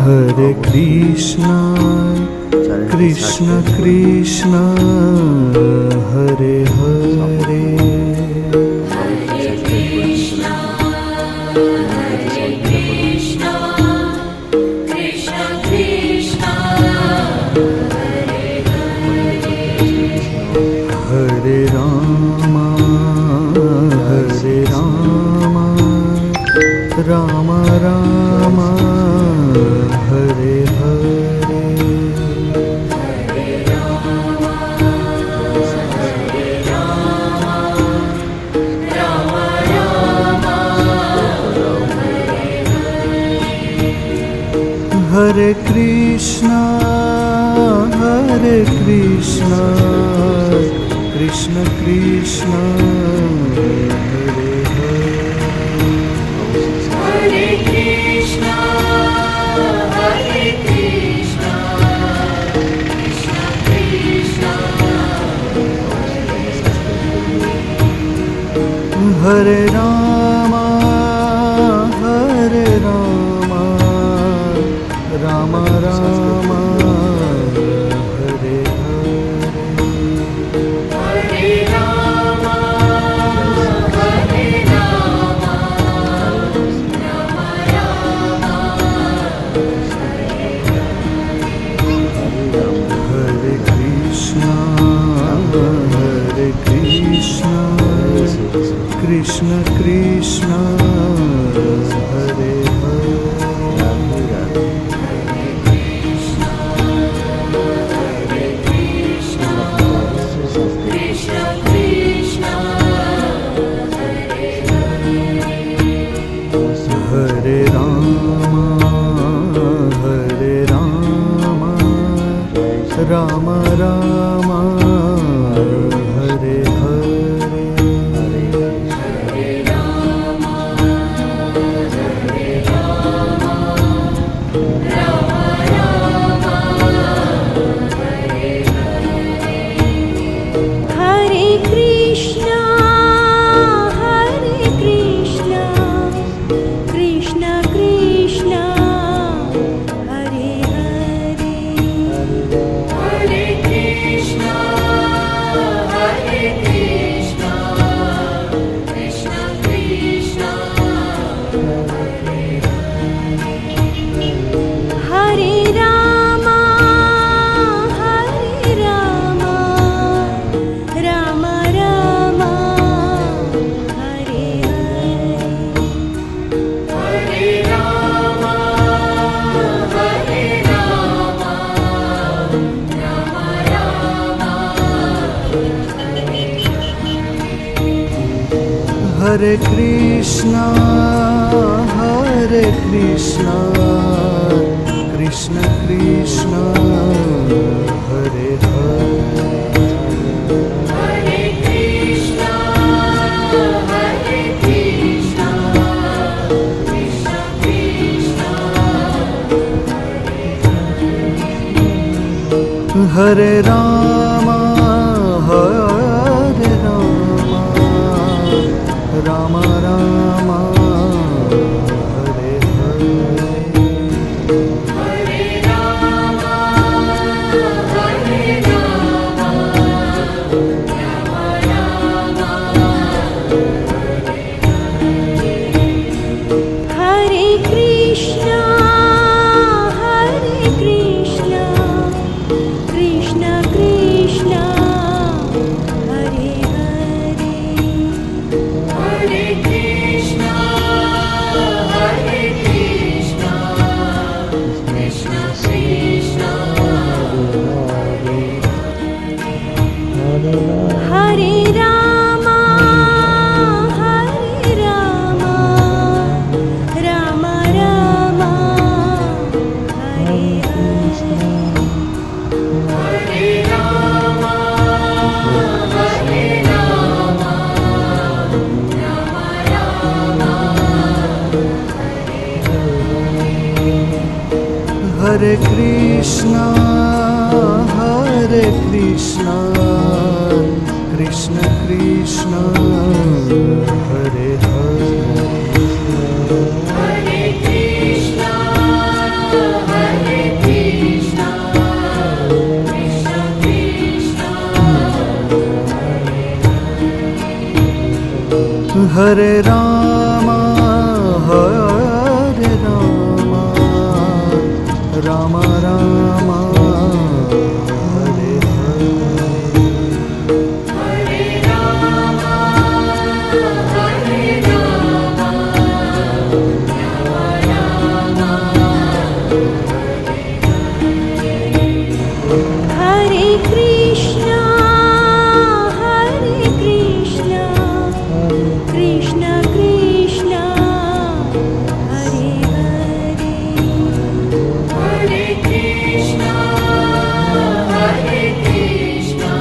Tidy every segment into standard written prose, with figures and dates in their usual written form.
Hare Krishna, Krishna Krishna, Hare Hare. Hare Rama, Hare Rama, Rama Rama, Hare Hare. Hare Krishna, Hare Krishna, Krishna Krishna, Hare Hare. Hare Krishna, Hare Krishna, Krishna Krishna, Hare Rama, Hare Rama, Rama Rama, Hare Hare. Hare Rama, Hare Rama, Rama Rama, Hare Krishna, Hare Krishna, Krishna Krishna, Hare Hare. Krishna Krishna, Hare Rama, Hare Rama, Rama Rama, Hare Hare. Hare Krishna, Hare Krishna, Krishna Krishna, Hare Hare. Hare Krishna, Hare Krishna, Krishna Krishna, Hare Rama, Hare Rama, Rama Rama, Hare Hare. Hare Rama, Hare Rama, Rama Rama, Hare Krishna, Hare Krishna, Krishna Krishna, Hare Hare. Hare Krishna, Hare Krishna, Krishna Krishna, Hare Rama, Hare Rama, Rama Rama, Hare Hare. Hare Rama, Hare Rama, Rama Rama, Hare Krishna, Hare Krishna, Krishna Krishna, Hare Hare. Hare Krishna, Hare Krishna, Krishna Krishna, Hare Rama, Hare Rama, Rama Rama, Hare Hare. Hare Rama, Hare Rama, Rama Rama, Hare Krishna, Hare Krishna, Krishna Krishna, Hare Hare. Hare Krishna, Hare Krishna, Krishna Krishna, Hare Rama, Hare Rama, Rama Rama, Hare Hare. Hare Rama, Hare Rama, Rama Rama, Hare Krishna, Hare Krishna, Krishna Krishna, Hare Hare. Hare Krishna, Hare Krishna,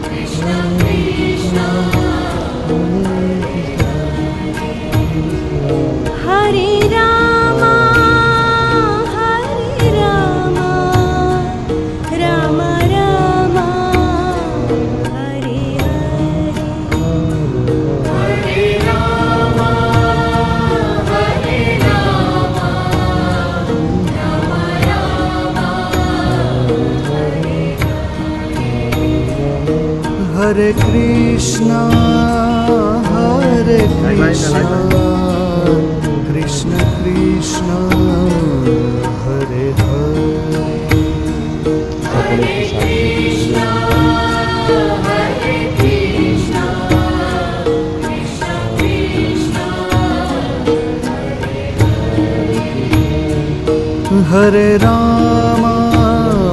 Krishna Krishna, Hare Rama, Hare Rama, Rama Rama, Hare Hare. Hare Rama, Hare Rama, Rama Rama, Hare Krishna, Hare Krishna, Krishna Krishna, Hare Hare. Hare Krishna, Hare Krishna, Krishna Krishna, Hare Rama,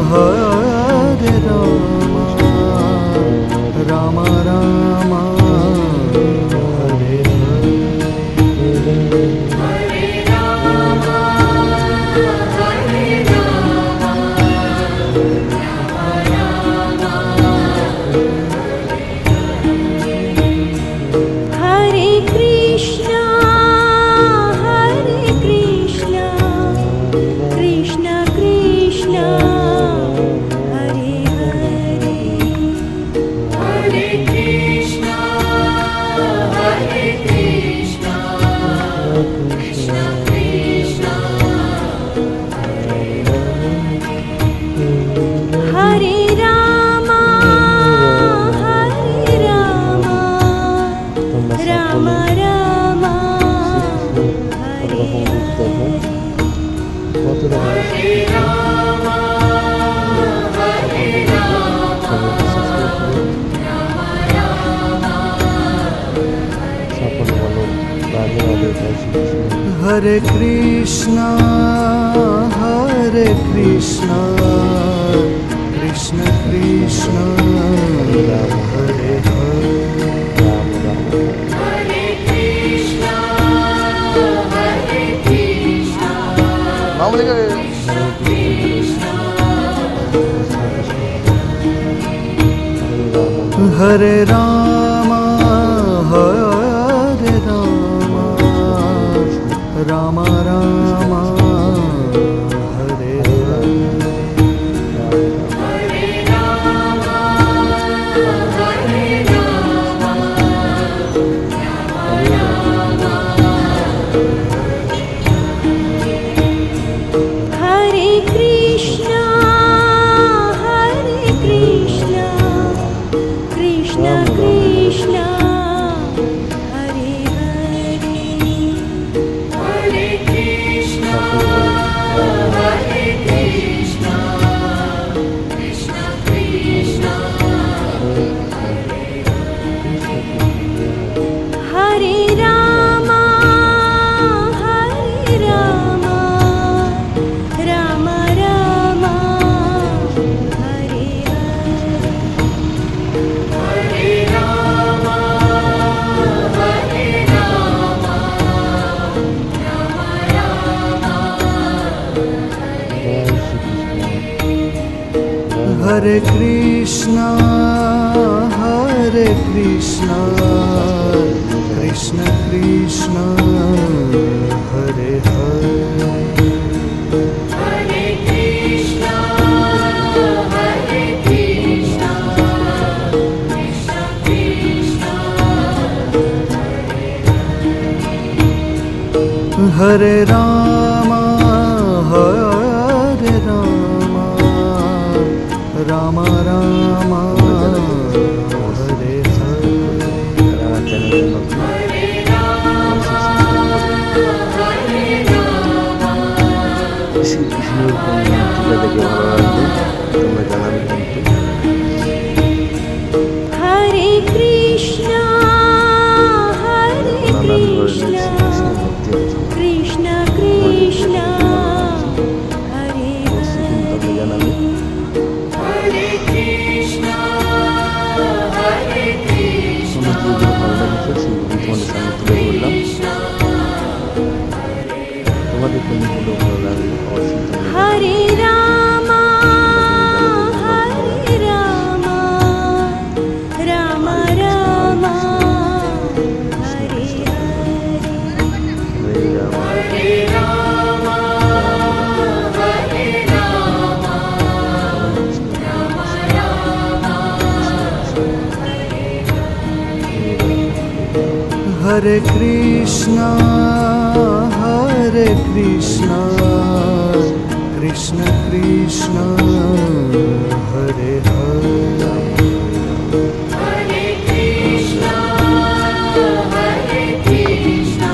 Hare Rama, Rama Rama, Hare Hare. Hare Rama, Hare Rama, Rama Rama, Hare Krishna, Hare Krishna, Krishna Krishna, Hare Hare. Hare Krishna, Hare Krishna, Krishna Krishna, Hare Rama, Hare Rama, Rama Rama, Hare Hare. Hare Rama, Hare Rama, Rama Rama, Hare Krishna, Hare Krishna, Krishna Krishna, Hare Hare. Hare Krishna, Hare Krishna, Krishna Krishna, Hare Rama, Hare Rama, Rama Rama, Hare Hare. Hare Rama, Hare Rama, Rama Rama, Hare Krishna, Hare Krishna, Krishna Krishna, Hare Hare. Hare Krishna, Hare Krishna, Krishna Krishna, Hare Rama, Hare Rama, Rama Rama, Hare Hare. Hare Rama, Hare Rama, Rama Rama, Hare Krishna, Hare Krishna, Krishna Krishna, Hare Hare. Hare Krishna, Hare Krishna, Krishna Krishna, Hare Rama, Hare Rama, Rama Rama, Hare Hare. আমার চ্যানেলে নতুন কৃষ্ণের তুলে দেখে ভালো লাগবে, তোমরা জানাবে কিন্তু। Hare Krishna, Hare নানান ধরনের Krishna, কৃষ্ণের ভক্তি আছে, Krishna Krishna, Hare অবশ্যই কিন্তু তোমরা জানাবে। Hare Krishna, Hare Krishna, তোমার যেগুলো ভালো লেগেছে সেগুলো তোমাদের সামনে তুলে ধরলাম। তোমাদের কোনগুলো ভালো লাগবে অবশ্যই তোমরা জানাবে। Hare Rama, Hare Rama, Rama Rama, Hare Hare. হরে Ram, Hare Rama, Hare Rama, Rama Rama, Hare Krishna, Hare Krishna, Krishna Krishna, Hare Hare. Hare Krishna, Hare Krishna,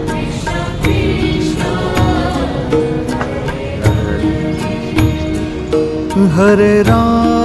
Krishna Krishna, Hare Rama,